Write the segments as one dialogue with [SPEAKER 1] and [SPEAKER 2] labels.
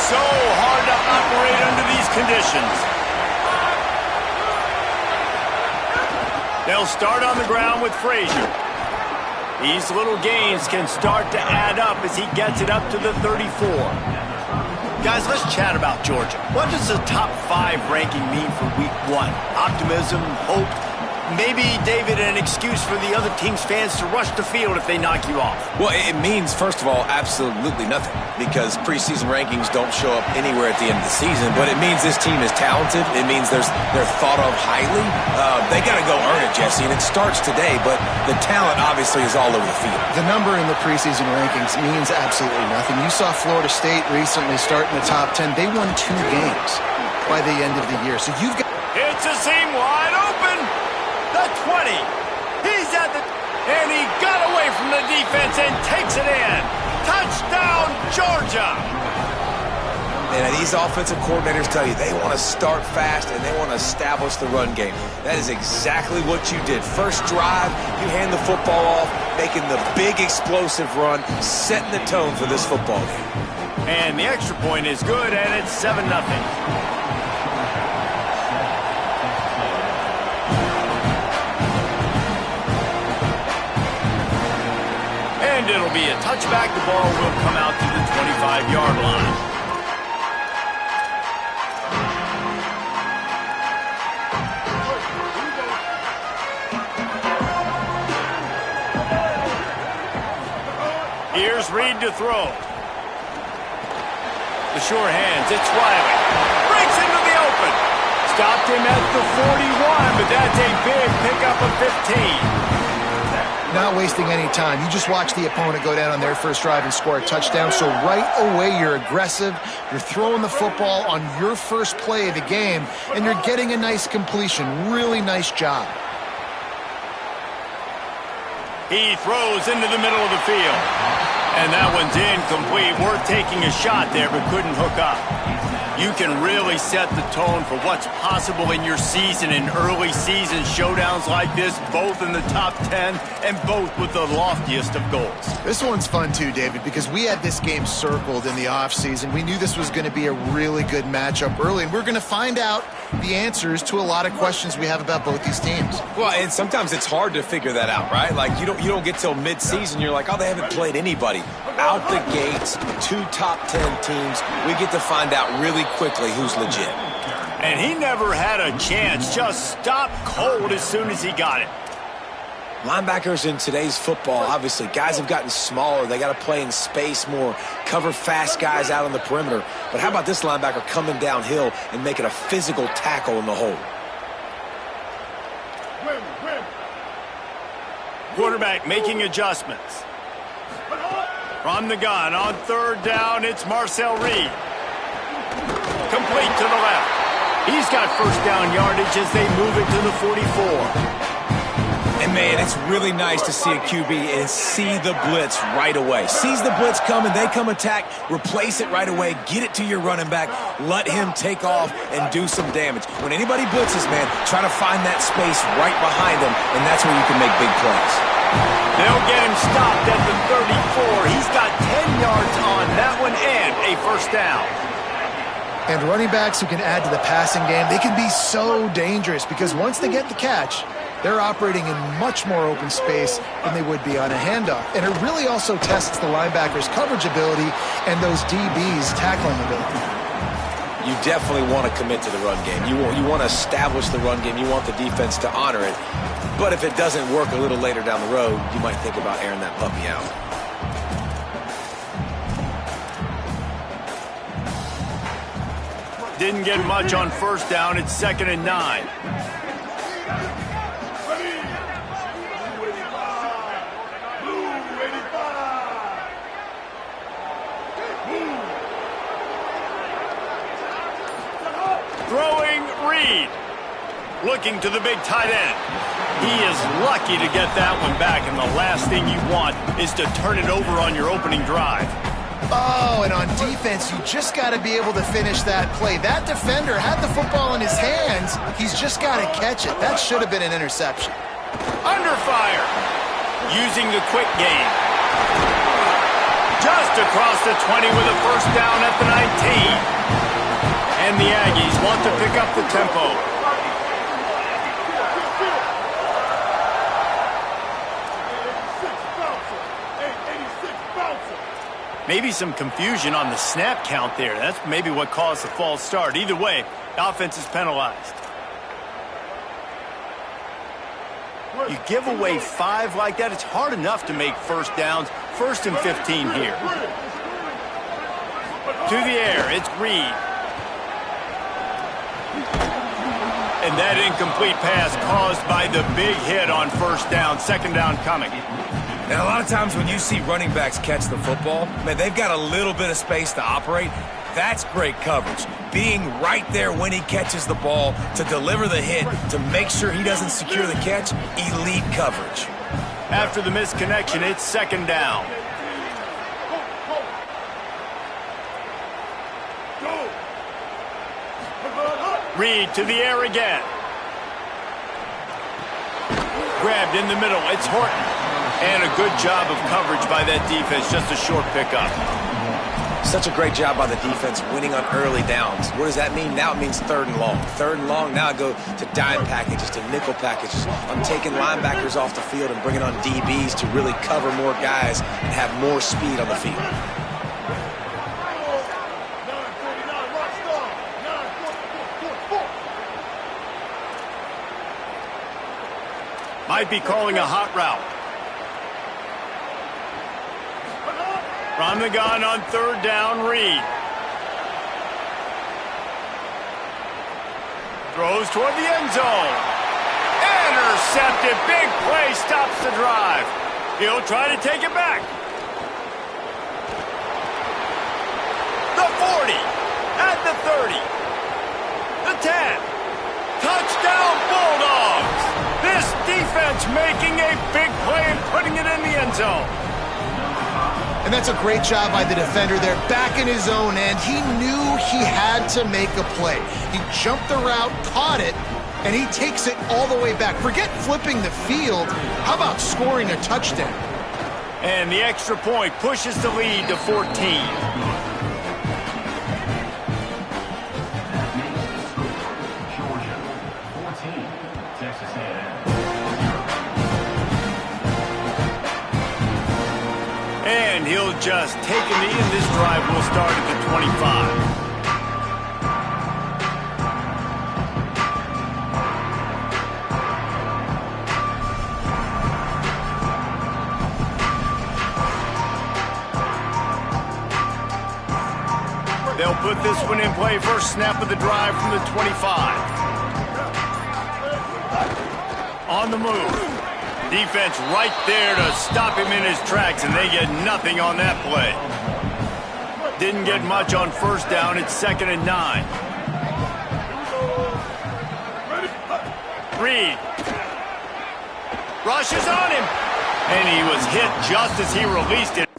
[SPEAKER 1] so hard to operate under these conditions. They'll start on the ground with Frazier. These little gains can start to add up as he gets it up to the 34. Guys, let's chat about Georgia. What does the top 5 ranking mean for week 1? Optimism, hope, maybe, David, an excuse for the other team's fans to rush the field if they knock you off?
[SPEAKER 2] Well, it means, first of all, absolutely nothing, because preseason rankings don't show up anywhere at the end of the season, but it means this team is talented. It means they're thought of highly. They got to go earn it, Jesse, and it starts today, but the talent obviously is all over the field.
[SPEAKER 3] The number in the preseason rankings means absolutely nothing. You saw Florida State recently start in the top 10. They won 2 games by the end of the year, so you've got...
[SPEAKER 1] It's a seam wide open. The 20. He's at the... And he got away from the defense and takes it in. Touchdown, Georgia.
[SPEAKER 2] And these offensive coordinators tell you they want to start fast and they want to establish the run game. That is exactly what you did. First drive, you hand the football off, making the big explosive run, setting the tone for this football game.
[SPEAKER 1] And the extra point is good, and it's 7-0. And it'll be a touchback. The ball will come out to the 25-yard line. Here's Reed to throw. The sure hands. It's Wiley. Breaks into the open. Stopped him at the 41, but that's a big pickup of 15.
[SPEAKER 3] Not wasting any time. You just watch the opponent go down on their first drive and score a touchdown. So right away, you're aggressive. You're throwing the football on your first play of the game, and you're getting a nice completion. Really nice job.
[SPEAKER 1] He throws into the middle of the field. And that one's incomplete. Worth taking a shot there, but couldn't hook up. You can really set the tone for what's possible in your season in early season showdowns like this, both in the top 10 and both with the loftiest of goals.
[SPEAKER 3] This one's fun too, David, because we had this game circled in the offseason. We knew this was going to be a really good matchup early, and we're going to find out the answers to a lot of questions we have about both these teams.
[SPEAKER 2] Well, and sometimes it's hard to figure that out, right? Like, you don't get till mid-season, you're like, oh, they haven't played anybody. Out the gates, 2 top 10 teams, we get to find out really quickly who's legit.
[SPEAKER 1] And he never had a chance, just stopped cold as soon as he got it.
[SPEAKER 2] Linebackers in today's football, obviously, guys have gotten smaller. They got to play in space more, cover fast guys out on the perimeter. But how about this linebacker coming downhill and making a physical tackle in the hole?
[SPEAKER 1] Quarterback making adjustments. From the gun on 3rd down, it's Marcel Reed. Complete to the left. He's got first down yardage as they move it to the 44.
[SPEAKER 2] And, man, it's really nice to see a QB and see the blitz right away. Sees the blitz coming, they come attack, replace it right away, get it to your running back, let him take off and do some damage. When anybody blitzes, man, try to find that space right behind them, and that's where you can make big plays.
[SPEAKER 1] They'll get him stopped at the 34. He's got 10 yards on that one and a first down.
[SPEAKER 3] And running backs who can add to the passing game, they can be so dangerous because once they get the catch, they're operating in much more open space than they would be on a handoff. And it really also tests the linebackers' coverage ability and those DBs' tackling ability.
[SPEAKER 2] You definitely want to commit to the run game. You want to establish the run game. You want the defense to honor it. But if it doesn't work a little later down the road, you might think about airing that puppy out.
[SPEAKER 1] Didn't get much on first down. It's 2nd and 9. Throwing Reed. Looking to the big tight end. He is lucky to get that one back, and the last thing you want is to turn it over on your opening drive.
[SPEAKER 3] Oh, and on defense, you just got to be able to finish that play. That defender had the football in his hands. He's just got to catch it. That should have been an interception.
[SPEAKER 1] Under fire. Using the quick game. Just Just across the 20 with a first down at the 19. And the Aggies want to pick up the tempo. Maybe some confusion on the snap count there. That's maybe what caused the false start. Either way, the offense is penalized. You give away 5 like that, it's hard enough to make first downs. 1st and 15 here. To the air, it's Reed. And that incomplete pass caused by the big hit on first down. 2nd down coming.
[SPEAKER 2] Now, a lot of times when you see running backs catch the football, man, they've got a little bit of space to operate. That's great coverage. Being right there when he catches the ball to deliver the hit, to make sure he doesn't secure the catch, elite coverage.
[SPEAKER 1] After the misconnection, it's 2nd down. Reed to the air again. Grabbed in the middle, it's Horton. And a good job of coverage by that defense, just a short pickup.
[SPEAKER 2] Such a great job by the defense winning on early downs. What does that mean? Now it means 3rd and long. 3rd and long, now I go to dime packages, to nickel packages. I'm taking linebackers off the field and bringing on DBs to really cover more guys and have more speed on the field.
[SPEAKER 1] Might be calling a hot route. From the gun on 3rd down, Reed. Throws toward the end zone. Intercepted. Big play stops the drive. He'll try to take it back. The 40. At the 30. The 10. Touchdown Bulldogs. This defense making a big play and putting it in the end zone.
[SPEAKER 3] And that's a great job by the defender there, back in his own end. He knew he had to make a play. He jumped the route, caught it, and he takes it all the way back. Forget flipping the field. How about scoring a touchdown?
[SPEAKER 1] And the extra point pushes the lead to 14. And he'll just take a knee, and this drive will start at the 25. They'll put this one in play. First snap of the drive from the 25. On the move. Defense right there to stop him in his tracks, and they get nothing on that play. Didn't get much on first down. It's 2nd and 9. Reed. Rushes on him. And he was hit just as he released it.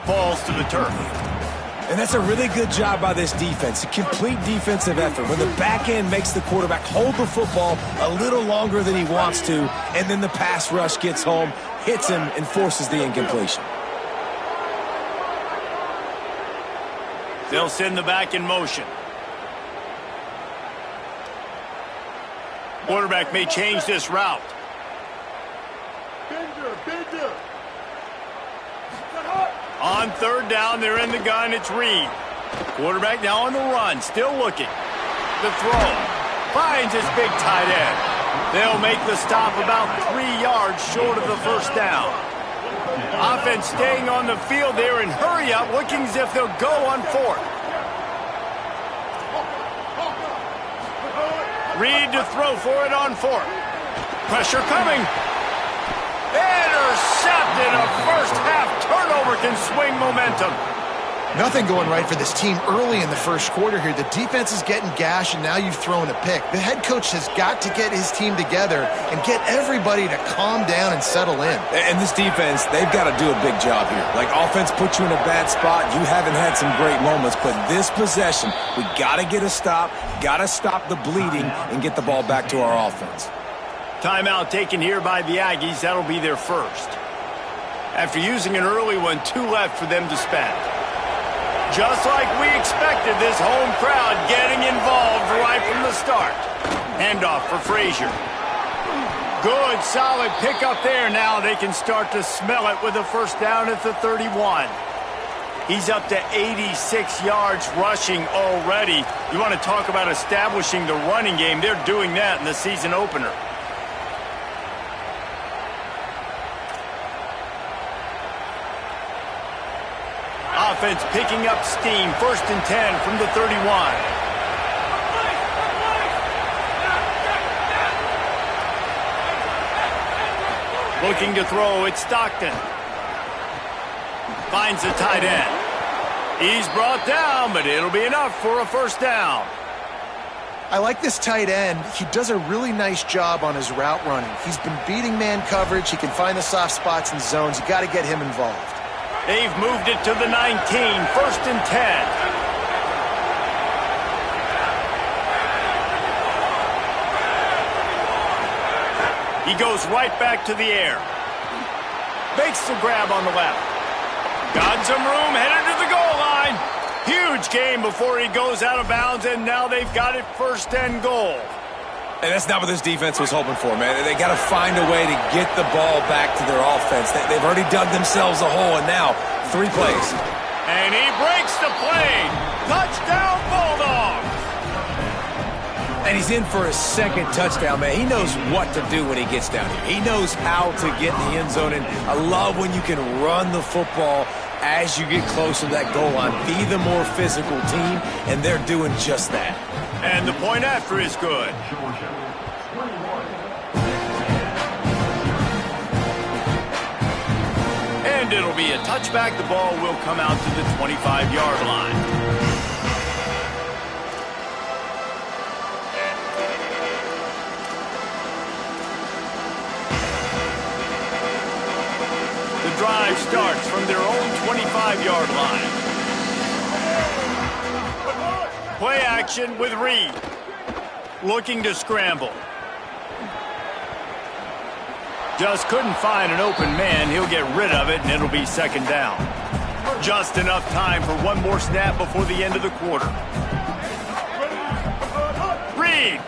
[SPEAKER 1] Falls to the turf.
[SPEAKER 2] And that's a really good job by this defense, a complete defensive effort. When the back end makes the quarterback hold the football a little longer than he wants to, and then the pass rush gets home, hits him, and forces the incompletion.
[SPEAKER 1] They'll send the back in motion. Quarterback may change this route. On third down, they're in the gun. It's Reed. Quarterback now on the run, still looking. The throw. Finds his big tight end. They'll make the stop about 3 yards short of the first down. Offense staying on the field there and hurry up, looking as if they'll go on fourth. Reed to throw for it on fourth. Pressure coming. Intercepted. A first-half turnover can swing momentum.
[SPEAKER 3] Nothing going right for this team early in the first quarter here. The defense is getting gashed, and now you've thrown a pick. The head coach has got to get his team together and get everybody to calm down and settle in.
[SPEAKER 2] And this defense, they've got to do a big job here. Like, offense put you in a bad spot. You haven't had some great moments, but this possession, we got to get a stop, got to stop the bleeding, and get the ball back to our offense.
[SPEAKER 1] Timeout taken here by the Aggies. That'll be their first. After using an early one, 2 left for them to spend. Just like we expected, this home crowd getting involved right from the start. Handoff for Frazier. Good, solid pickup there. Now they can start to smell it with a first down at the 31. He's up to 86 yards rushing already. You want to talk about establishing the running game. They're doing that in the season opener. Offense picking up steam. 1st and 10 from the 31. Looking to throw, it's Stockton. Finds the tight end. He's brought down, but it'll be enough for a first down.
[SPEAKER 3] I like this tight end. He does a really nice job on his route running. He's been beating man coverage. He can find the soft spots and zones. You got to get him involved.
[SPEAKER 1] They've moved it to the 19, 1st and 10. He goes right back to the air. Makes the grab on the left. Got some room, headed to the goal line. Huge gain before he goes out of bounds, and now they've got it 1st and goal.
[SPEAKER 2] And that's not what this defense was hoping for, man. They got to find a way to get the ball back to their offense. They've already dug themselves a hole, and now 3 plays.
[SPEAKER 1] And he breaks the play. Touchdown, Bulldogs.
[SPEAKER 2] And he's in for a 2nd touchdown, man. He knows what to do when he gets down here. He knows how to get in the end zone, and I love when you can run the football as you get closer to that goal line. Be the more physical team, and they're doing just that.
[SPEAKER 1] And the point after is good. And it'll be a touchback. The ball will come out to the 25-yard line. The drive starts from their own 25-yard line. Play action with Reed. Looking to scramble. Just couldn't find an open man. He'll get rid of it, and it'll be 2nd down. Just enough time for one more snap before the end of the quarter. Reed.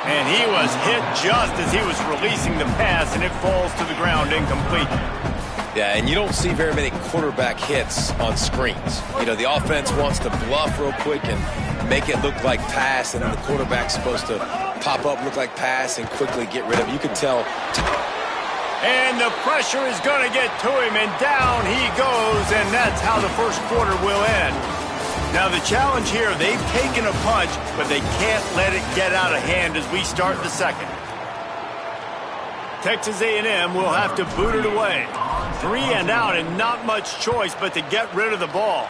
[SPEAKER 1] And he was hit just as he was releasing the pass, and it falls to the ground incomplete.
[SPEAKER 2] Yeah, and you don't see very many quarterback hits on screens. You know, the offense wants to bluff real quick and make it look like pass, and then the quarterback's supposed to pop up, look like pass, and quickly get rid of it. You can tell.
[SPEAKER 1] And the pressure is going to get to him, and down he goes, and that's how the first quarter will end. Now the challenge here, they've taken a punch, but they can't let it get out of hand as we start the second. Texas A&M will have to boot it away. 3 and out, and not much choice but to get rid of the ball.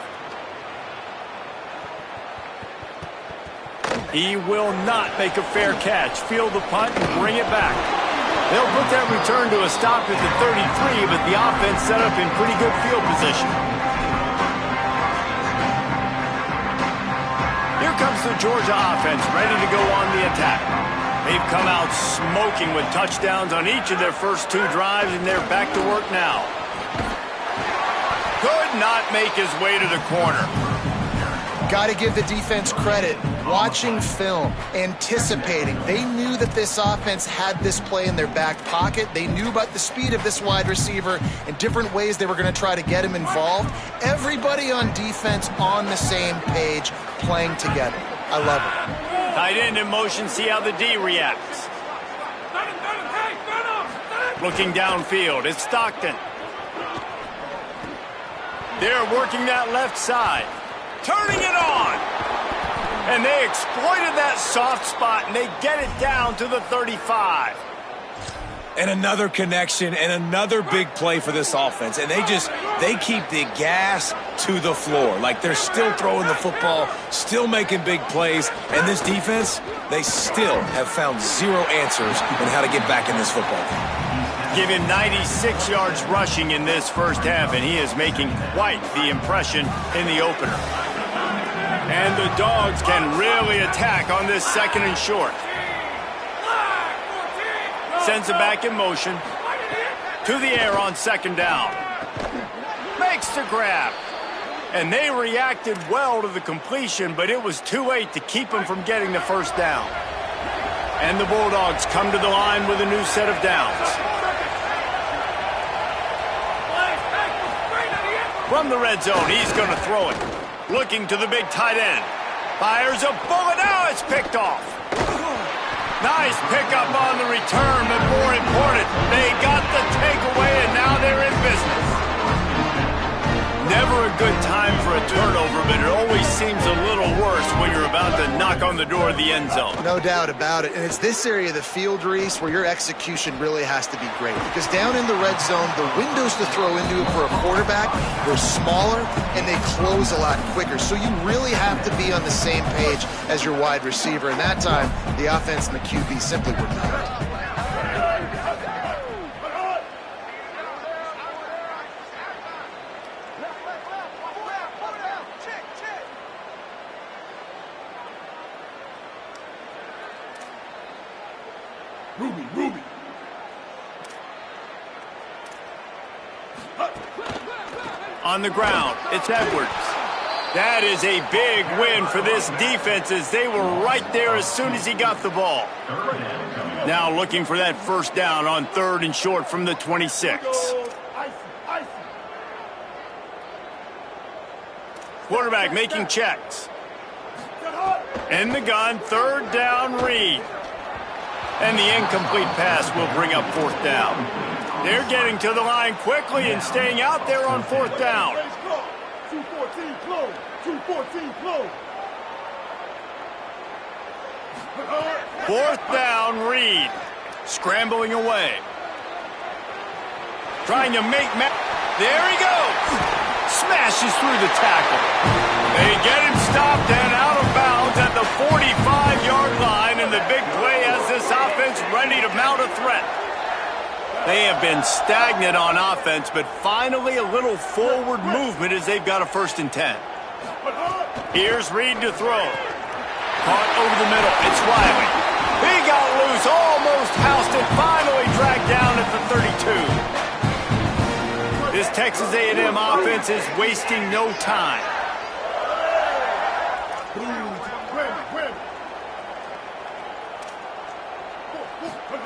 [SPEAKER 1] He will not make a fair catch. Field the punt and bring it back. They'll put that return to a stop at the 33, but the offense set up in pretty good field position. Here comes the Georgia offense, ready to go on the attack. They've come out smoking with touchdowns on each of their first 2 drives, and they're back to work now. Could not make his way to the corner.
[SPEAKER 3] Got to give the defense credit. Watching film, anticipating. They knew that this offense had this play in their back pocket. They knew about the speed of this wide receiver and different ways they were going to try to get him involved. Everybody on defense on the same page, playing together. I love it.
[SPEAKER 1] Tight end in motion, see how the D reacts. Looking downfield, it's Stockton. They're working that left side. Turning it on. And they exploited that soft spot, and they get it down to the 35.
[SPEAKER 2] And another connection and another big play for this offense. And they keep the gas to the floor. Like they're still throwing the football, still making big plays. And this defense, they still have found 0 answers in how to get back in this football game.
[SPEAKER 1] Give him 96 yards rushing in this first half, and he is making quite the impression in the opener. And the Dogs can really attack on this 2nd and short. Sends it back in motion. To the air on 2nd down. Makes the grab. And they reacted well to the completion, but it was too late to keep them from getting the first down. And the Bulldogs come to the line with a new set of downs. From the red zone, he's going to throw it. Looking to the big tight end. Fires a bullet. Now it's picked off. Nice pickup on the return, but more important, they got the takeaway, and now they're in business. Never a good time for a turnover, but it always seems a little worse when you're about to knock on the door of the end zone.
[SPEAKER 3] No doubt about it. And it's this area of the field, Reese, where your execution really has to be great. Because down in the red zone, the windows to throw into for a quarterback, they're smaller and they close a lot quicker. So you really have to be on the same page as your wide receiver. And that time, the offense and the QB simply were not.
[SPEAKER 4] Ruby.
[SPEAKER 1] On the ground, it's Edwards. That is a big win for this defense as they were right there as soon as he got the ball. Now looking for that first down on 3rd and short from the 26. Quarterback making checks. In the gun, 3rd down, Reed. And the incomplete pass will bring up 4th down. They're getting to the line quickly and staying out there on 4th down.
[SPEAKER 4] 214 close. 214 close.
[SPEAKER 1] 4th down, Reed. Scrambling away. Trying to make... There he goes. Smashes through the tackle. They get him stopped and out of bounds at the 45-yard line, and the big play has this offense ready to mount a threat. They have been stagnant on offense, but finally a little forward movement as they've got a 1st and 10. Here's Reed to throw. Caught over the middle. It's Riley. He got loose, almost housed it, finally dragged down at the 32. This Texas A&M offense is wasting no time.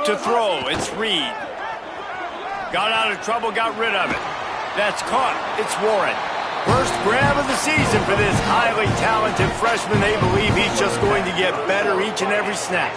[SPEAKER 1] To throw, it's Reed. Got out of trouble, got rid of it. That's caught. It's Warren. First grab of the season for this highly talented freshman. They believe he's just going to get better each and every snap.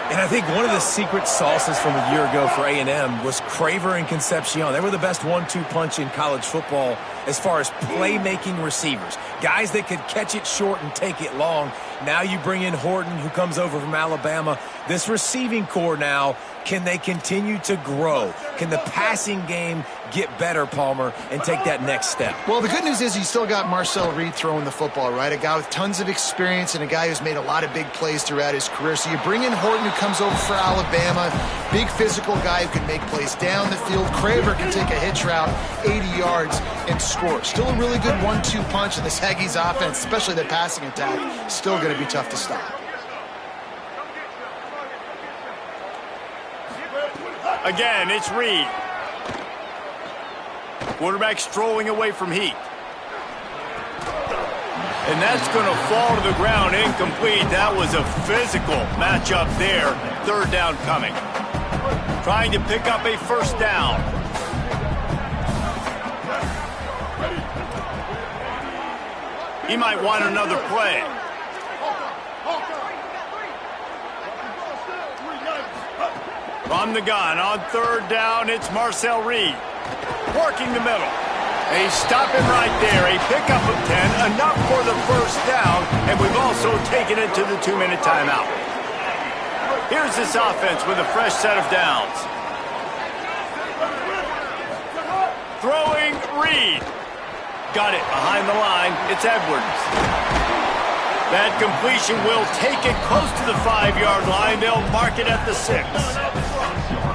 [SPEAKER 2] And I think one of the secret sauces from a year ago for A&M was Craver and Concepcion. They were the best 1-2 punch in college football as far as playmaking receivers. Guys that could catch it short and take it long. Now you bring in Horton, who comes over from Alabama. This receiving core now Can they continue to grow? Can the passing game get better, Palmer, and take that next step?
[SPEAKER 3] Well, the good news is you still got Marcel Reed throwing the football, right? A guy with tons of experience and a guy who's made a lot of big plays throughout his career. So you bring in Horton, who comes over for Alabama, big physical guy who can make plays down the field. Craver can take a hitch route 80 yards and score. Still a really good 1-2 punch in this Aggies offense, especially the passing attack. Still going to be tough to stop.
[SPEAKER 1] Again, it's Reed. Quarterback strolling away from Heat. And that's going to fall to the ground incomplete. That was a physical matchup there. Third down coming. Trying to pick up a first down. He might want another play. From the gun on third down, it's Marcel Reed. Working the middle. They stop him right there. A pickup of 10, enough for the first down, and we've also taken it to the 2-minute timeout. Here's this offense with a fresh set of downs. Throwing Reed. Got it behind the line. It's Edwards. That completion will take it close to the 5-yard line. They'll mark it at the 6.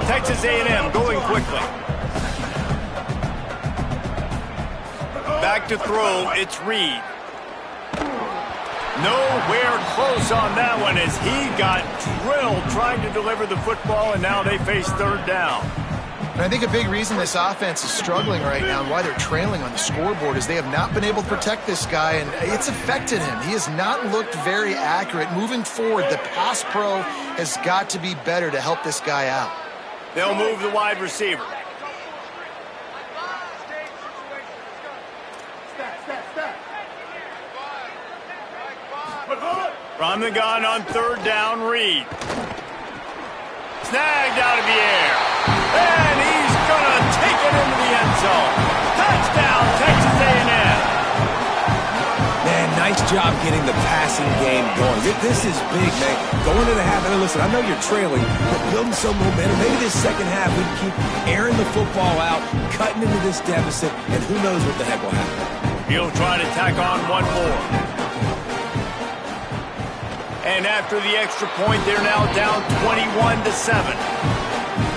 [SPEAKER 1] Texas A&M going quickly. Back to throw, it's Reed. Nowhere close on that one as he got drilled trying to deliver the football, and now they face third down.
[SPEAKER 3] And I think a big reason this offense is struggling right now and why they're trailing on the scoreboard is they have not been able to protect this guy, and it's affected him. He has not looked very accurate. Moving forward, the pass pro has got to be better to help this guy out.
[SPEAKER 1] They'll move the wide receiver. From the gun on third down, Reed. Snagged out of the air. And he's going to take it into the end zone. Touchdown, Texas A&M.
[SPEAKER 2] Man, nice job getting the passing game going. This is big, man. Going to the half, and listen, I know you're trailing, but building some momentum. Maybe this second half we can keep airing the football out, cutting into this deficit, and who knows what the heck will happen.
[SPEAKER 1] He'll try to tack on one more. And after the extra point, they're now down 21-7.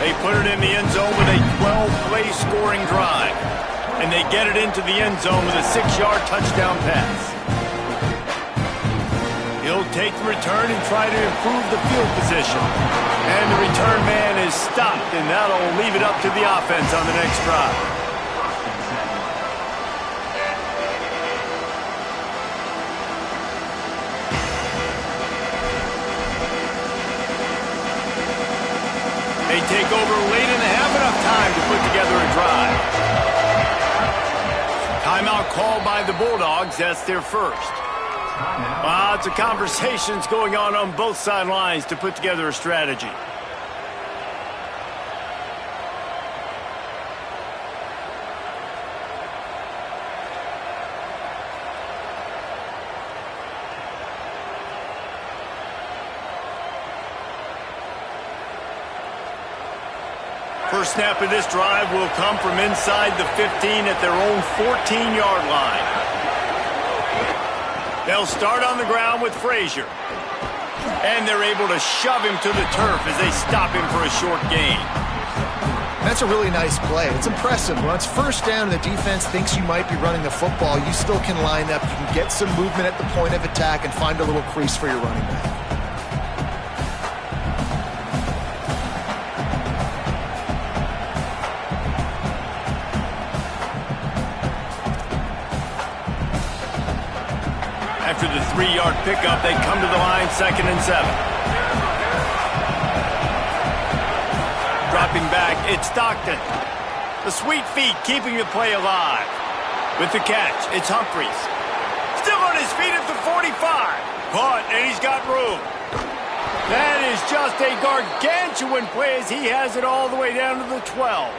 [SPEAKER 1] They put it in the end zone with a 12-play scoring drive. And they get it into the end zone with a 6-yard touchdown pass. He'll take the return and try to improve the field position. And the return man is stopped, and that'll leave it up to the offense on the next drive. They take over late in the half, enough time to put together a drive. Timeout called by the Bulldogs. That's their first. Lots of conversations going on both sidelines to put together a strategy. First snap of this drive will come from inside the 15 at their own 14-yard line. They'll start on the ground with Frazier. And they're able to shove him to the turf as they stop him for a short gain.
[SPEAKER 3] That's a really nice play. It's impressive. When it's first down and the defense thinks you might be running the football, you still can line up. You can get some movement at the point of attack and find a little crease for your running back.
[SPEAKER 1] After the 3-yard pickup, they come to the line, 2nd and 7. Dropping back, it's Stockton. The sweet feet keeping the play alive. With the catch, it's Humphries. Still on his feet at the 45. Caught, and he's got room. That is just a gargantuan play as he has it all the way down to the 12.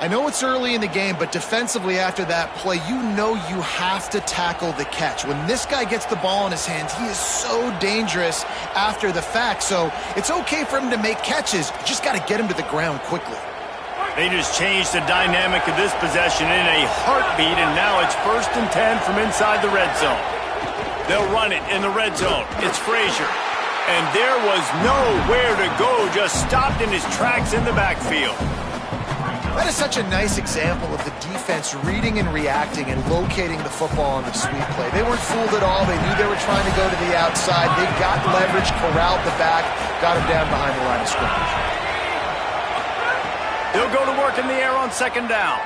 [SPEAKER 3] I know it's early in the game, but defensively after that play, you know you have to tackle the catch. When this guy gets the ball in his hands, he is so dangerous after the fact. So it's okay for him to make catches. You just got to get him to the ground quickly.
[SPEAKER 1] They just changed the dynamic of this possession in a heartbeat, and now it's 1st and 10 from inside the red zone. They'll run it in the red zone. It's Frazier. And there was nowhere to go, just stopped in his tracks in the backfield.
[SPEAKER 3] That is such a nice example of the defense reading and reacting and locating the football on the sweep play. They weren't fooled at all. They knew they were trying to go to the outside. They got leverage, corralled the back, got him down behind the line of scrimmage.
[SPEAKER 1] They'll go to work in the air on 2nd down.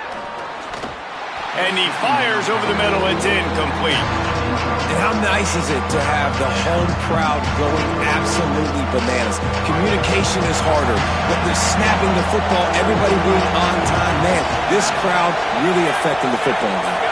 [SPEAKER 1] And he fires over the middle. It's incomplete.
[SPEAKER 2] And how nice is it to have the home crowd going absolutely bananas? Communication is harder, but they're snapping the football, everybody being on time. Man, this crowd really affecting the football game.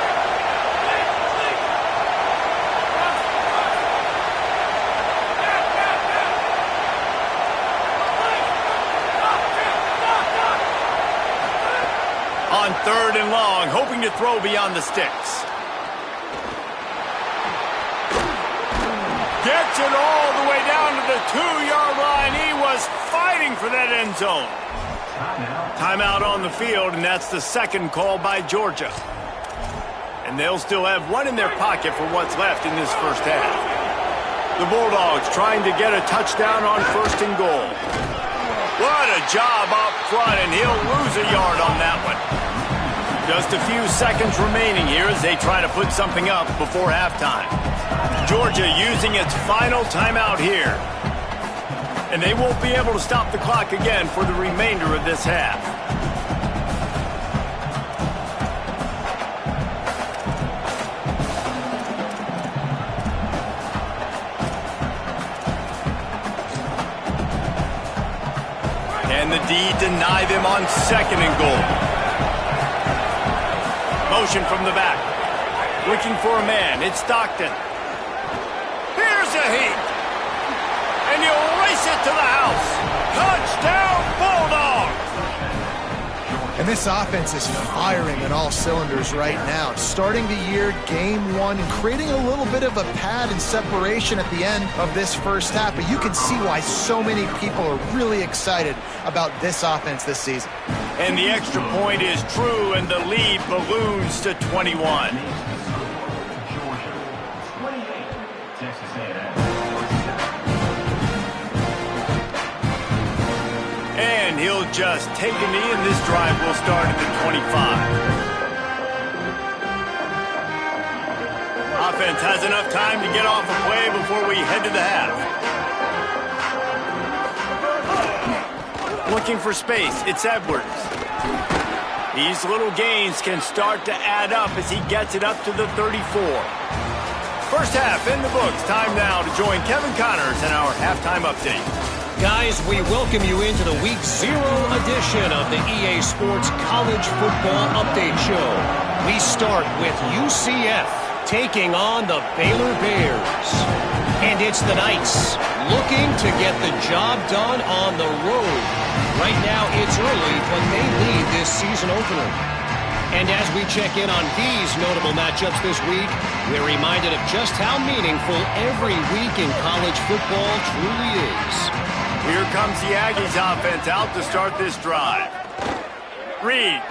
[SPEAKER 1] On 3rd and long, hoping to throw beyond the sticks. Gets it all the way down to the 2-yard line. He was fighting for that end zone. Timeout on the field, and that's the 2nd call by Georgia. And they'll still have one in their pocket for what's left in this first half. The Bulldogs trying to get a touchdown on 1st and goal. What a job up front, and he'll lose a yard on that one. Just a few seconds remaining here as they try to put something up before halftime. Georgia using its final timeout here. And they won't be able to stop the clock again for the remainder of this half. And the D deny them on 2nd and goal. Motion from the back. Looking for a man. It's Stockton. Here's a heat. And he'll race it to the house. Touchdown, Bulldogs!
[SPEAKER 3] And this offense is firing on all cylinders right now. Starting the year, game 1, and creating a little bit of a pad and separation at the end of this first half. But you can see why so many people are really excited about this offense this season.
[SPEAKER 1] And the extra point is true, and the lead balloons to 21. And he'll just take a knee, and this drive will start at the 25. Offense has enough time to get off a play before we head to the half. Looking for space, it's Edwards. These little gains can start to add up as he gets it up to the 34. First half in the books. Time now to join Kevin Connors in our halftime update.
[SPEAKER 5] Guys, we welcome you into the Week 0 edition of the EA Sports College Football Update Show. We start with UCF taking on the Baylor Bears. And it's the Knights looking to get the job done on the road. Right now, it's early, but they lead this season opener. And as we check in on these notable matchups this week, we're reminded of just how meaningful every week in college football truly is.
[SPEAKER 1] Here comes the Aggies offense out to start this drive. Reed.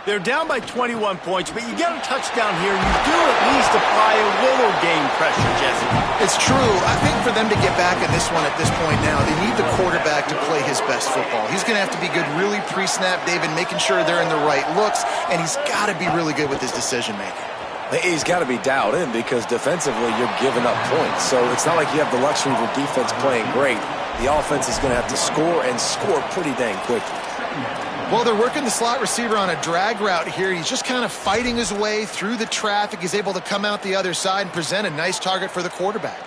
[SPEAKER 1] They're down by 21 points, but you get a touchdown here, you do at least apply a little game pressure, Jesse.
[SPEAKER 3] It's true. I think for them to get back in this one at this point now, they need the quarterback to play his best football. He's going to have to be good really pre-snap, David, making sure they're in the right looks, and he's got to be really good with his decision-making.
[SPEAKER 2] He's got to be dialed in because defensively you're giving up points. So it's not like you have the luxury of your defense playing great. The offense is going to have to score and score pretty dang quickly.
[SPEAKER 3] Well, they're working the slot receiver on a drag route here. He's just kind of fighting his way through the traffic. He's able to come out the other side and present a nice target for the quarterback.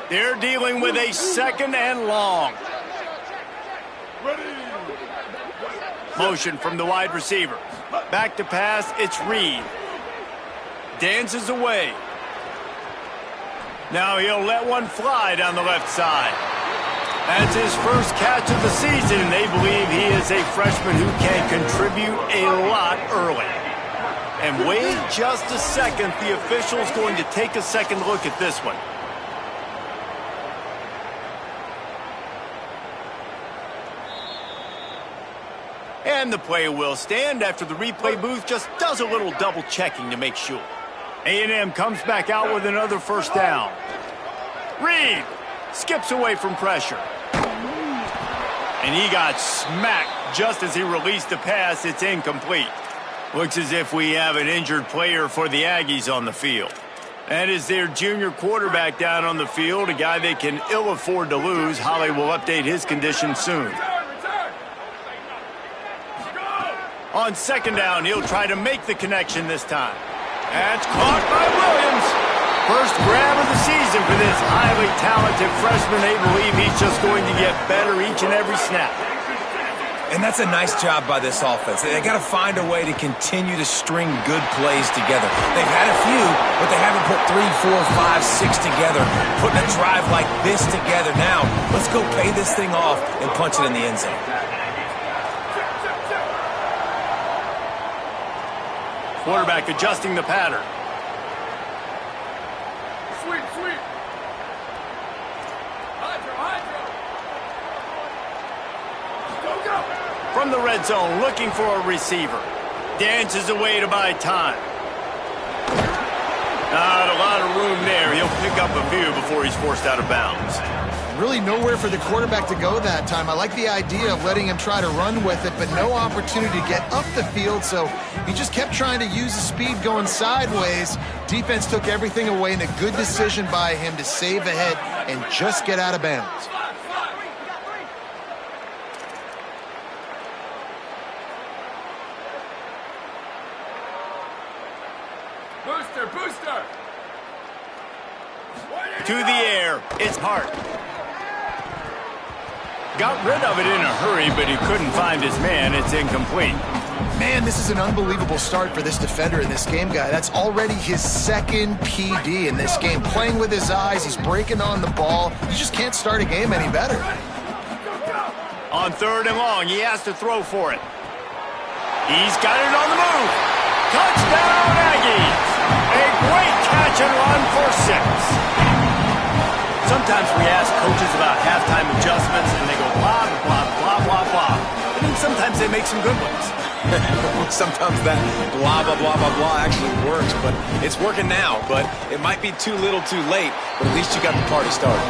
[SPEAKER 1] They're dealing with a 2nd and long. Motion from the wide receiver. Back to pass, it's Reed. Dances away. Now he'll let one fly down the left side. That's his first catch of the season, and they believe he is a freshman who can contribute a lot early. And wait just a second, the official's going to take a second look at this one. And the play will stand after the replay booth just does a little double checking to make sure. A&M comes back out with another first down. Reed skips away from pressure. And he got smacked just as he released the pass. It's incomplete. Looks as if we have an injured player for the Aggies on the field. That is their junior quarterback down on the field, a guy they can ill afford to lose. Holly will update his condition soon. On second down, he'll try to make the connection this time. That's caught by Williams. First grab of the season for this highly talented freshman. They believe he's just going to get better each and every snap.
[SPEAKER 2] And that's a nice job by this offense. They got to find a way to continue to string good plays together. They've had a few, but they haven't put 3, 4, 5, 6 together, putting a drive like this together. Now, let's go pay this thing off and punch it in the end zone.
[SPEAKER 1] Quarterback adjusting the pattern.
[SPEAKER 4] Sweep, sweep. Hydro. Go, go.
[SPEAKER 1] From the red zone, looking for a receiver. Dances away to buy time. Not a lot of room there. He'll pick up a few before he's forced out of bounds.
[SPEAKER 3] Really nowhere for the quarterback to go that time. I like the idea of letting him try to run with it, but no opportunity to get up the field, so he just kept trying to use the speed going sideways. Defense took everything away, and a good decision by him to save ahead and just get out of bounds.
[SPEAKER 4] Booster.
[SPEAKER 1] To the air, it's Hart. Got rid of it in a hurry, but he couldn't find his man. It's incomplete.
[SPEAKER 3] Man, this is an unbelievable start for this defender in this game, guy. That's already his second PD in this game. Playing with his eyes, he's breaking on the ball. You just can't start a game any better.
[SPEAKER 1] On third and long, he has to throw for it. He's got it on the move. Touchdown, Aggies! A great catch and run for 6. Sometimes we ask coaches about halftime adjustments, and they go blah, blah, blah, blah, blah. But then sometimes they make some good ones.
[SPEAKER 2] Sometimes that blah, blah, blah, blah, blah actually works, but it's working now. But it might be too little too late, but at least you got the party started.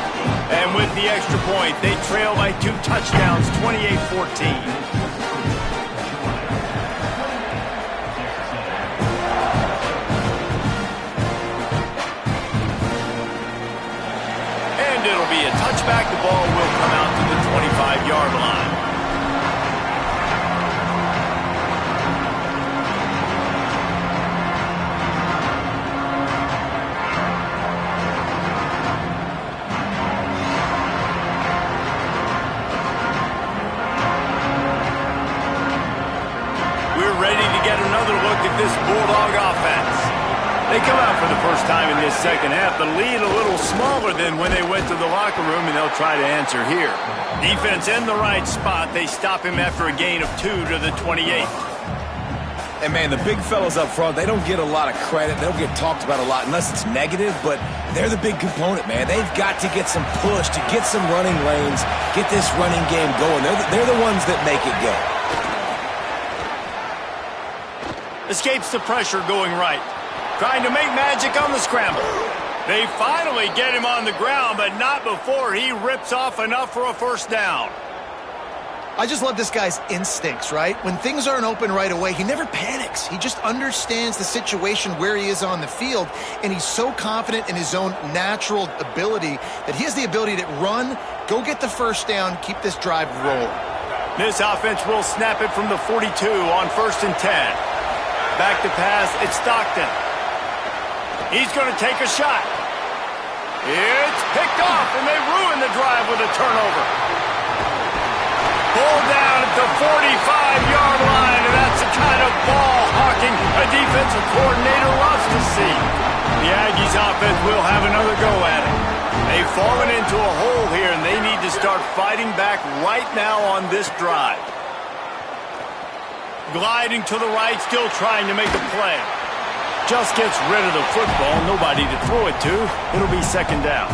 [SPEAKER 1] And with the extra point, they trail by 2 touchdowns, 28-14. It'll be a touchback. The ball will come out to the 25-yard line. We're ready to get another look at this Bulldog offense. They come out for the first time in this second half. The lead a little smaller than when they went to the locker room, and they'll try to answer here. Defense in the right spot. They stop him after a gain of 2 to the 28.
[SPEAKER 2] And, man, the big fellas up front, they don't get a lot of credit. They don't get talked about a lot unless it's negative, but they're the big component, man. They've got to get some push, to get some running lanes, get this running game going. They're the ones that make it go.
[SPEAKER 1] Escapes the pressure going right. Trying to make magic on the scramble. They finally get him on the ground, but not before he rips off enough for a first down.
[SPEAKER 3] I just love this guy's instincts, right? When things aren't open right away, he never panics. He just understands the situation where he is on the field, and he's so confident in his own natural ability that he has the ability to run, go get the first down, keep this drive rolling.
[SPEAKER 1] This offense will snap it from the 42 on 1st and 10. Back to pass, it's Stockton. He's going to take a shot. It's picked off, and they ruin the drive with a turnover. Pulled down at the 45-yard line, and that's the kind of ball hawking a defensive coordinator loves to see. The Aggies offense will have another go at it. They've fallen into a hole here, and they need to start fighting back right now on this drive. Gliding to the right, still trying to make a play. Just gets rid of the football, nobody to throw it to. It'll be second down.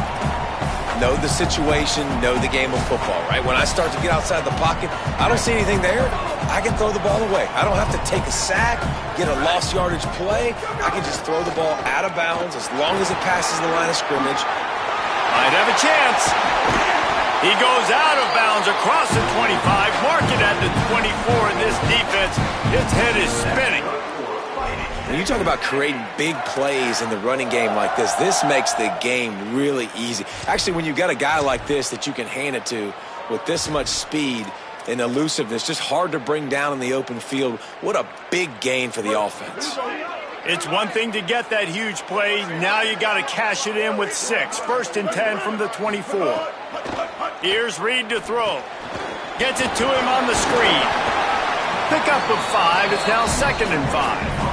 [SPEAKER 2] Know the situation, know the game of football, right? When I start to get outside the pocket, I don't see anything there, I can throw the ball away. I don't have to take a sack, get a lost yardage play. I can just throw the ball out of bounds as long as it passes the line of scrimmage.
[SPEAKER 1] Might have a chance. He goes out of bounds across the 25, mark it at the 24 in this defense. His head is spinning.
[SPEAKER 2] When you talk about creating big plays in the running game like this makes the game really easy. Actually, when you've got a guy like this that you can hand it to with this much speed and elusiveness, just hard to bring down in the open field, what a big gain for the offense.
[SPEAKER 1] It's one thing to get that huge play. Now you got to cash it in with 6. First and 10 from the 24. Here's Reed to throw. Gets it to him on the screen. Pick up of 5. It's now second and 5.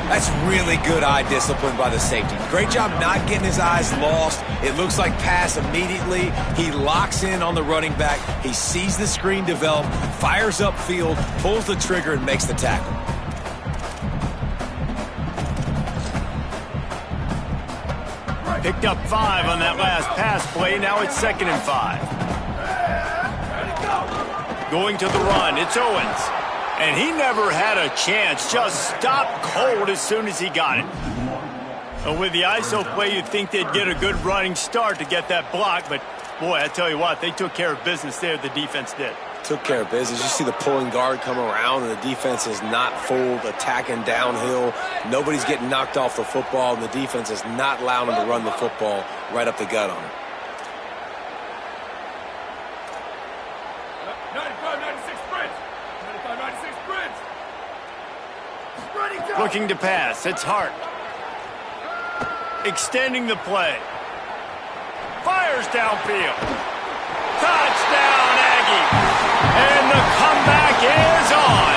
[SPEAKER 2] That's really good eye discipline by the safety. Great job not getting his eyes lost. It looks like pass immediately. He locks in on the running back. He sees the screen develop, fires upfield, pulls the trigger, and makes the tackle.
[SPEAKER 1] Picked up 5 on that last pass play. Now it's second and 5. Going to the run. It's Owens. And he never had a chance. Just stopped cold as soon as he got it. And with the ISO play, you'd think they'd get a good running start to get that block. But, boy, I tell you what, they took care of business there. The defense did.
[SPEAKER 2] Took care of business. You see the pulling guard come around, and the defense is not fooled, attacking downhill. Nobody's getting knocked off the football, and the defense is not allowing them to run the football right up the gut on it.
[SPEAKER 4] 95-96 sprint. 95-96 sprint.
[SPEAKER 1] Looking to pass. It's Hart. Extending the play. Fires downfield. Touchdown, Aggie. And the comeback is on.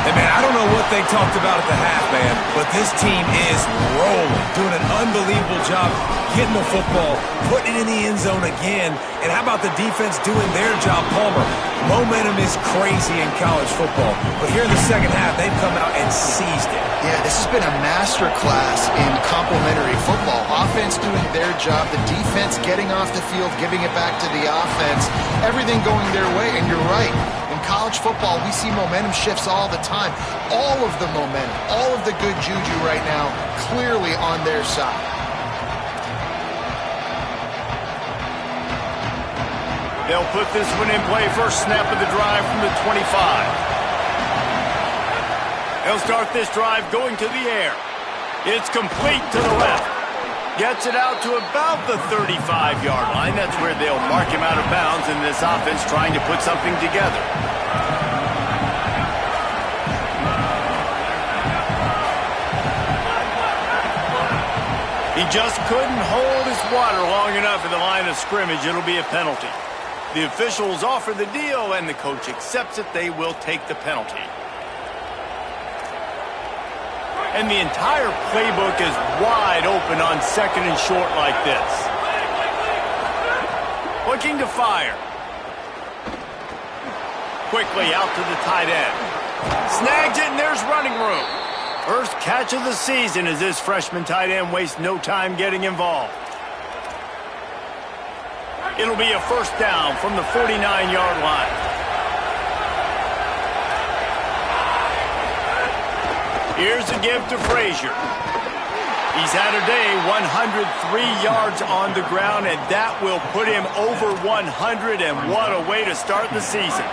[SPEAKER 2] Hey, man, I don't know what they talked about at the half, man, but this team is rolling, doing an unbelievable job getting the football, putting it in the end zone again. And how about the defense doing their job, Palmer? Momentum is crazy in college football, but here in the second half, they've come out and seized it.
[SPEAKER 3] Yeah, this has been a master class in complementary football. Offense doing their job, the defense getting off the field, giving it back to the offense, everything going their way. And you're right, in college football, we see momentum shifts all the time. All of the momentum, all of the good juju right now, clearly on their side.
[SPEAKER 1] They'll put this one in play. First snap of the drive from the 25. They'll start this drive going to the air. It's complete to the left. Gets it out to about the 35-yard line. That's where they'll mark him out of bounds in this offense trying to put something together. He just couldn't hold his water long enough at the line of scrimmage. It'll be a penalty. The officials offer the deal, and the coach accepts it. They will take the penalty. And the entire playbook is wide open on second and short like this. Looking to fire. Quickly out to the tight end. Snags it, and there's running room. First catch of the season as this freshman tight end wastes no time getting involved. It'll be a first down from the 49-yard line. Here's a give to Frazier. He's had a day, 103 yards on the ground, and that will put him over 100, and what a way to start the season.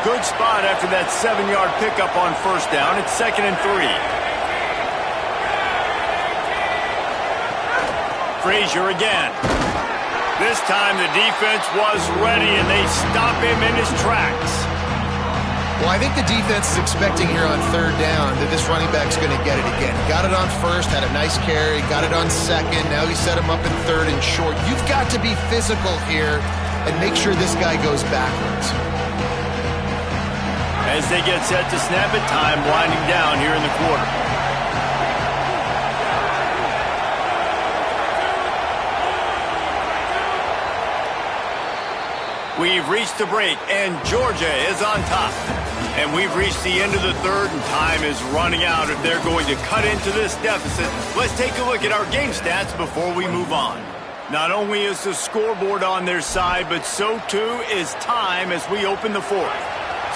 [SPEAKER 1] Good spot after that 7-yard pickup on first down. It's second and 3. Frazier again. This time the defense was ready, and they stop him in his tracks.
[SPEAKER 3] Well, I think the defense is expecting here on third down that this running back's going to get it again. Got it on first, had a nice carry, got it on second. Now he set him up in third and short. You've got to be physical here and make sure this guy goes backwards.
[SPEAKER 1] As they get set to snap it, time winding down here in the quarter. We've reached the break, and Georgia is on top. And we've reached the end of the third, and time is running out if they're going to cut into this deficit. Let's take a look at our game stats before we move on. Not only is the scoreboard on their side, but so too is time as we open the fourth.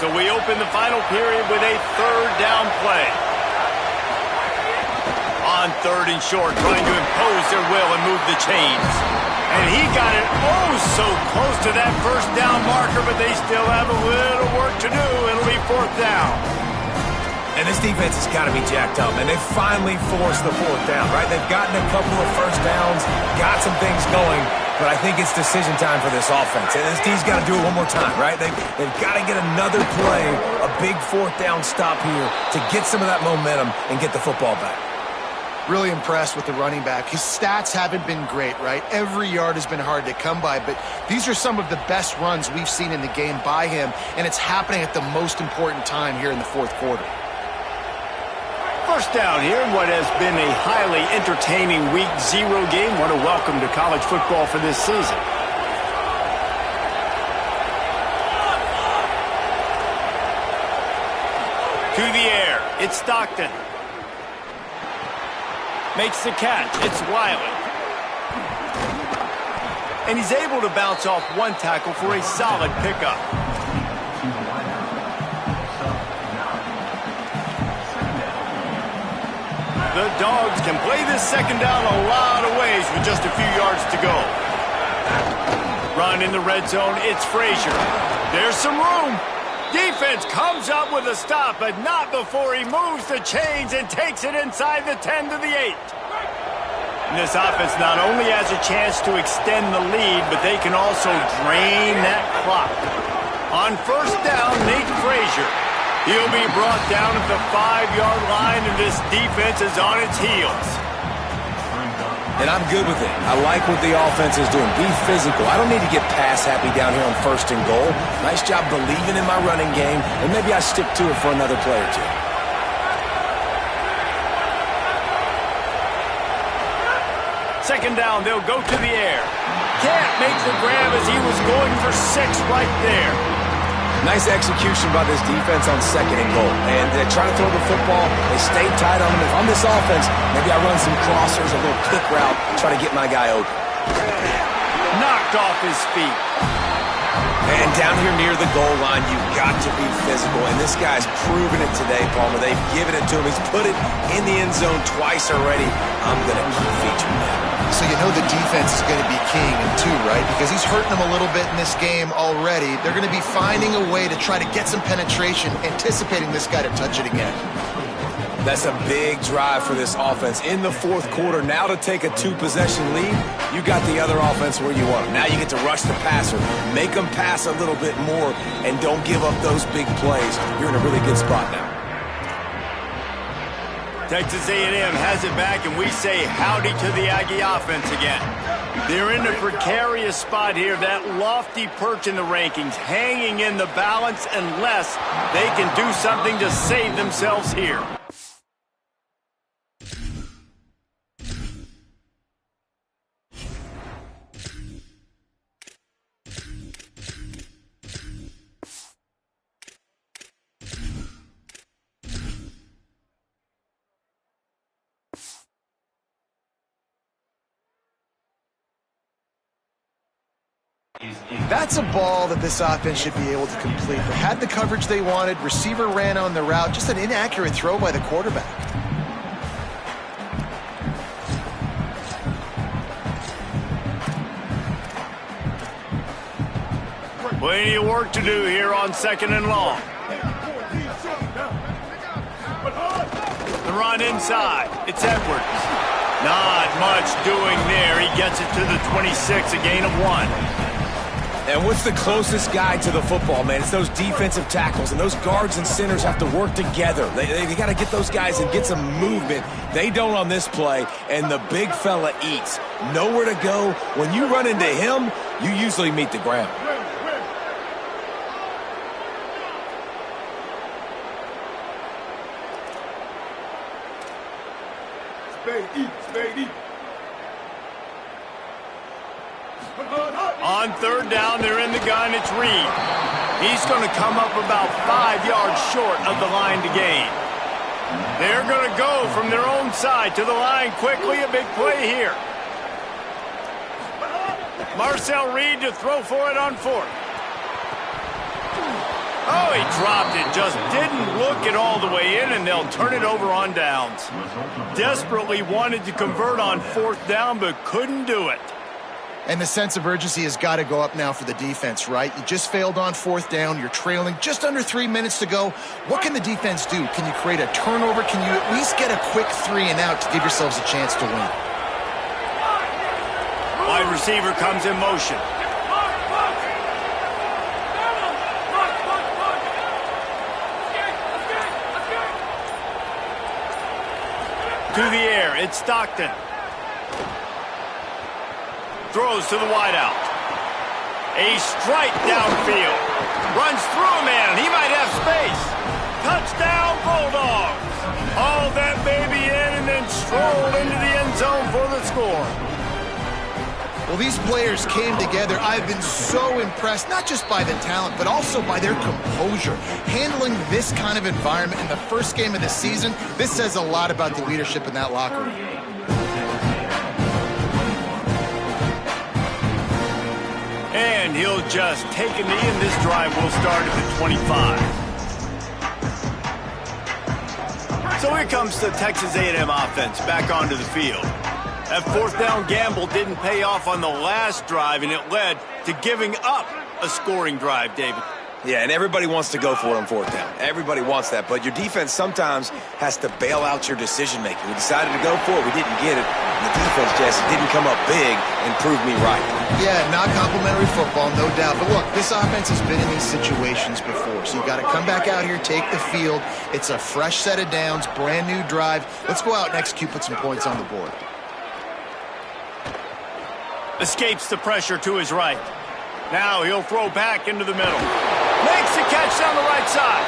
[SPEAKER 1] So we open the final period with a third down play. On third and short, trying to impose their will and move the chains. And he got it oh so close to that first down marker, but they still have a little work to do. It'll be fourth down.
[SPEAKER 2] And this defense has got to be jacked up, and they've finally forced the fourth down, right? They've gotten a couple of first downs, got some things going, but I think it's decision time for this offense. And this D's got to do it one more time, right? They've got to get another play, a big fourth down stop here to get some of that momentum and get the football back.
[SPEAKER 3] Really impressed with the running back. His stats haven't been great, right? Every yard has been hard to come by, but these are some of the best runs we've seen in the game by him, and it's happening at the most important time here in the fourth quarter.
[SPEAKER 1] First down here in what has been a highly entertaining Week 0 game. What a welcome to college football for this season. To the air, it's Stockton. Makes the catch, it's Wiley. And he's able to bounce off one tackle for a solid pickup. The Dogs can play this second down a lot of ways with just a few yards to go. Run in the red zone, it's Frazier. There's some room. Defense comes up with a stop, but not before he moves the chains and takes it inside the 10 to the 8. And this offense not only has a chance to extend the lead, but they can also drain that clock. On first down, Nate Frazier. He'll be brought down at the 5-yard line, and this defense is on its heels.
[SPEAKER 2] And I'm good with it. I like what the offense is doing. Be physical. I don't need to get pass happy down here on first and goal. Nice job believing in my running game, and maybe I stick to it for another play or two.
[SPEAKER 1] Second down, they'll go to the air. Can't make the grab as he was going for 6 right there.
[SPEAKER 2] Nice execution by this defense on second and goal. And they try to throw the football. They stay tight on him. If I'm this offense, maybe I run some crossers, a little kick route, try to get my guy open.
[SPEAKER 1] Knocked off his feet.
[SPEAKER 2] And down here near the goal line, you've got to be physical. And this guy's proven it today, Palmer. They've given it to him. He's put it in the end zone twice already. I'm going to keep featuring that.
[SPEAKER 3] So you know the defense is going to be keying him too, right? Because he's hurting them a little bit in this game already. They're going to be finding a way to try to get some penetration, anticipating this guy to touch it again.
[SPEAKER 2] That's a big drive for this offense in the fourth quarter. Now to take a 2-possession lead, you got the other offense where you want them. Now you get to rush the passer, make them pass a little bit more, and don't give up those big plays. You're in a really good spot now.
[SPEAKER 1] Texas A&M has it back, and we say howdy to the Aggie offense again. They're in a precarious spot here, that lofty perch in the rankings, hanging in the balance unless they can do something to save themselves here.
[SPEAKER 3] That's a ball that this offense should be able to complete. They had the coverage they wanted. Receiver ran on the route. Just an inaccurate throw by the quarterback.
[SPEAKER 1] Plenty of work to do here on second and long. The run inside. It's Edwards. Not much doing there. He gets it to the 26, a gain of 1.
[SPEAKER 2] And what's the closest guy to the football, man? It's those defensive tackles, and those guards and centers have to work together. They got to get those guys and get some movement. They don't on this play, and the big fella eats. Nowhere to go. When you run into him, you usually meet the ground.
[SPEAKER 1] On third down, they're in the gun. It's Reed. He's going to come up about 5 yards short of the line to gain. They're going to go from their own side to the line quickly. A big play here. Marcel Reed to throw for it on fourth. Oh, he dropped it. Just didn't look it all the way in, and they'll turn it over on downs. Desperately wanted to convert on fourth down, but couldn't do it.
[SPEAKER 3] And the sense of urgency has got to go up now for the defense, right? You just failed on fourth down. You're trailing just under 3 minutes to go. What can the defense do? Can you create a turnover? Can you at least get a quick 3 and out to give yourselves a chance to win?
[SPEAKER 1] Wide receiver comes in motion. To the air, it's Stockton. Throws to the wideout. A strike downfield. Runs through a man. He might have space. Touchdown, Bulldogs. Haul that baby in and then stroll into the end zone for the score.
[SPEAKER 3] Well, these players came together. I've been so impressed, not just by the talent, but also by their composure. Handling this kind of environment in the first game of the season, this says a lot about the leadership in that locker room.
[SPEAKER 1] And he'll just take a knee, and this drive will start at the 25. So here comes the Texas A&M offense back onto the field. That fourth down gamble didn't pay off on the last drive, and it led to giving up a scoring drive, David.
[SPEAKER 2] Yeah, and everybody wants to go for it on fourth down. Everybody wants that, but your defense sometimes has to bail out your decision-making. We decided to go for it. We didn't get it. And the defense just didn't come up big and prove me right.
[SPEAKER 3] Yeah, not complimentary football, no doubt. But look, this offense has been in these situations before, so you got to come back out here, take the field. It's a fresh set of downs, brand new drive. Let's go out and execute, put some points on the board.
[SPEAKER 1] Escapes the pressure to his right. Now he'll throw back into the middle. Makes the catch down the right side.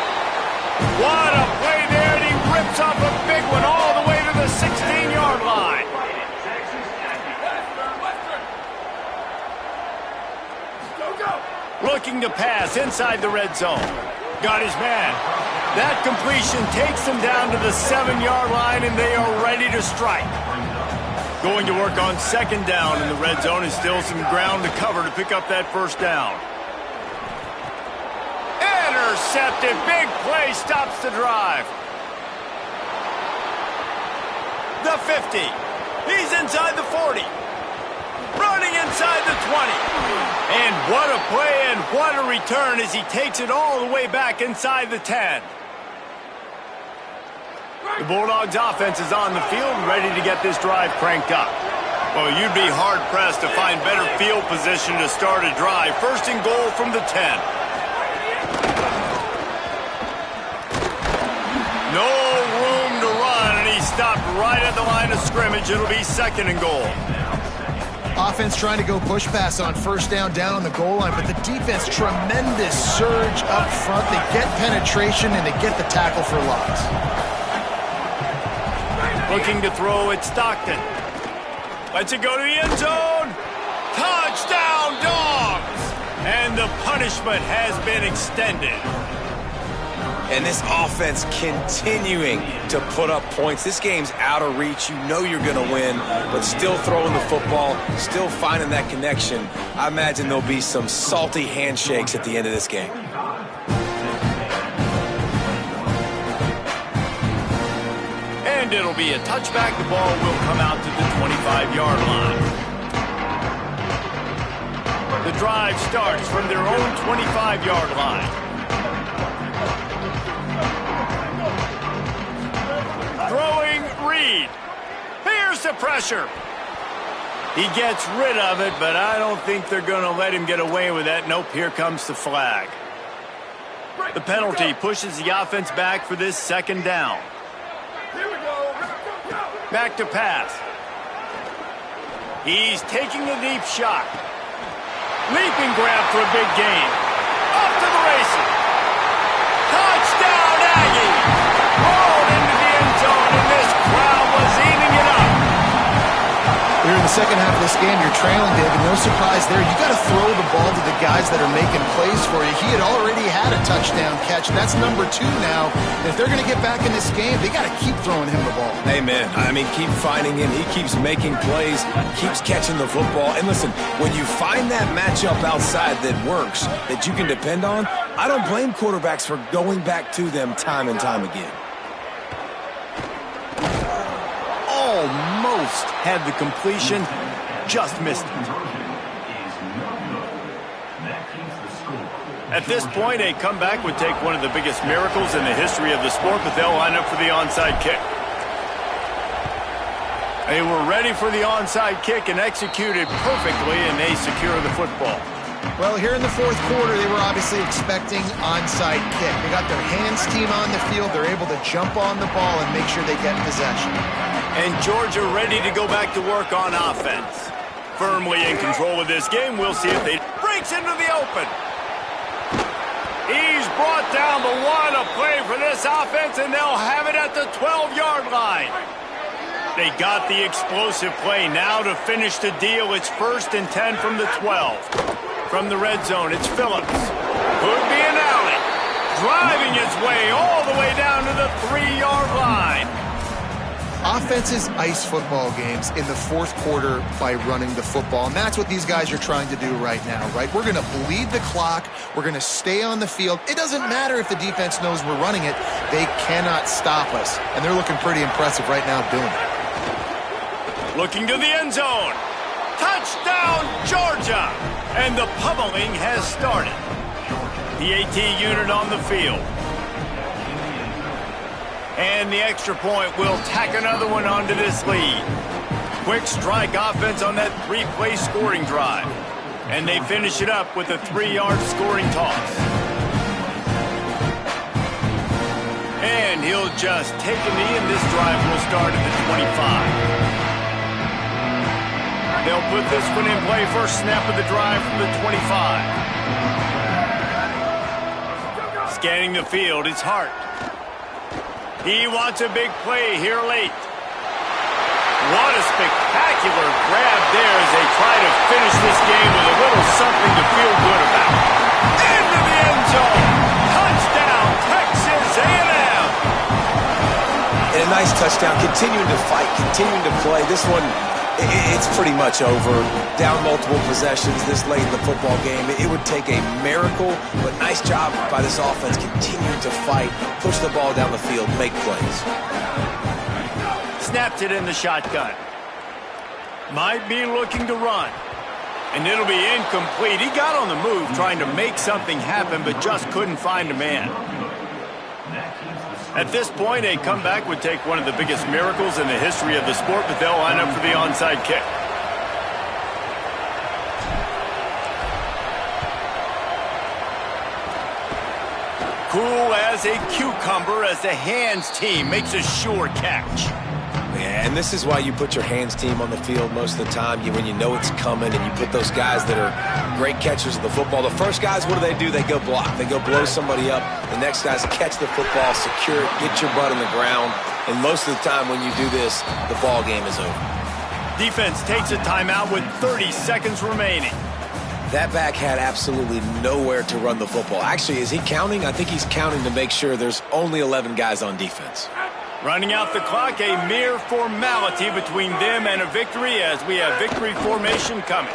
[SPEAKER 1] What a play there, and he rips off a big one all the way to the 16-yard line. Looking to pass inside the red zone. Got his man. That completion takes them down to the 7-yard line, and they are ready to strike. Going to work on second down in the red zone, and still some ground to cover to pick up that first down. Intercepted. Big play stops the drive. The 50. He's inside the 40. Running inside the 20. And what a play and what a return as he takes it all the way back inside the 10. The Bulldogs offense is on the field and ready to get this drive cranked up. Well, you'd be hard-pressed to find better field position to start a drive. First and goal from the 10. No room to run, and he stopped right at the line of scrimmage. It'll be second and goal.
[SPEAKER 3] Offense trying to go push pass on first down on the goal line, but the defense, tremendous surge up front. They get penetration, and they get the tackle for loss.
[SPEAKER 1] Looking to throw at Stockton. Lets it go to the end zone. Touchdown, Dogs! And the punishment has been extended.
[SPEAKER 2] And this offense continuing to put up points. This game's out of reach. You know you're going to win, but still throwing the football, still finding that connection. I imagine there'll be some salty handshakes at the end of this game.
[SPEAKER 1] And it'll be a touchback. The ball will come out to the 25-yard line. The drive starts from their own 25-yard line. Throwing Reed. Here's the pressure. He gets rid of it, but I don't think they're going to let him get away with that. Nope, here comes the flag. The penalty pushes the offense back for this second down. Back to pass. He's taking a deep shot. Leaping grab for a big gain. Off to the races. Touchdown, Aggie! Rolled into the end zone, and this crowd was eating it up.
[SPEAKER 3] We were in the second half of this game, you're trailing, David. No surprise there. You got to throw the ball to the guys that are making plays for you. He had already had a touchdown catch. That's number 2 now. And if they're going to get back in this game, they got to keep throwing him the ball.
[SPEAKER 2] Amen. I mean, keep finding him. He keeps making plays, keeps catching the football. And listen, when you find that matchup outside that works, that you can depend on, I don't blame quarterbacks for going back to them time and time again.
[SPEAKER 1] Almost had the completion, just missed it. At this point, a comeback would take one of the biggest miracles in the history of the sport, but they'll line up for the onside kick. They were ready for the onside kick and executed perfectly, and they secure the football.
[SPEAKER 3] Well, here in the fourth quarter, they were obviously expecting onside kick. They got their hands team on the field. They're able to jump on the ball and make sure they get possession.
[SPEAKER 1] And Georgia ready to go back to work on offense. Firmly in control of this game. We'll see if they breaks into the open. He's brought down, but what a play for this offense, and they'll have it at the 12-yard line. They got the explosive play. Now to finish the deal, it's 1st and 10 from the 12. From the red zone, it's Phillips. Could be an alley. Driving his way all the way down to the 3-yard line.
[SPEAKER 3] Offenses ice football games in the fourth quarter by running the football, and that's what these guys are trying to do right now, right? We're going to bleed the clock. We're going to stay on the field. It doesn't matter if the defense knows we're running it. They cannot stop us, and they're looking pretty impressive right now doing it.
[SPEAKER 1] Looking to the end zone. Touchdown, Georgia! And the pummeling has started. The AT unit on the field. And the extra point will tack another one onto this lead. Quick strike offense on that 3-play scoring drive. And they finish it up with a 3-yard scoring toss. And he'll just take a knee, and this drive will start at the 25. They'll put this one in play. First snap of the drive from the 25. Scanning the field, it's Hart. He wants a big play here late. What a spectacular grab there as they try to finish this game with a little something to feel good about. Into the end zone. Touchdown, Texas A&M.
[SPEAKER 2] And a nice touchdown, continuing to fight, continuing to play. This one, it's pretty much over. Down multiple possessions this late in the football game. It would take a miracle, but nice job by this offense continuing to fight, push the ball down the field, make plays.
[SPEAKER 1] Snapped it in the shotgun. Might be looking to run. And it'll be incomplete. He got on the move trying to make something happen, but just couldn't find a man. At this point, a comeback would take one of the biggest miracles in the history of the sport, but they'll line up for the onside kick. Cool as a cucumber as the hands team makes a sure catch.
[SPEAKER 2] Yeah, and this is why you put your hands team on the field most of the time. When you know it's coming, and you put those guys that are great catchers of the football. The first guys, what do? They go block. They go blow somebody up. The next guys catch the football, secure it, get your butt on the ground. And most of the time when you do this, the ball game is over.
[SPEAKER 1] Defense takes a timeout with 30 seconds remaining.
[SPEAKER 2] That back had absolutely nowhere to run the football. Actually, is he counting? I think he's counting to make sure there's only 11 guys on defense.
[SPEAKER 1] Running out the clock, a mere formality between them and a victory as we have victory formation coming.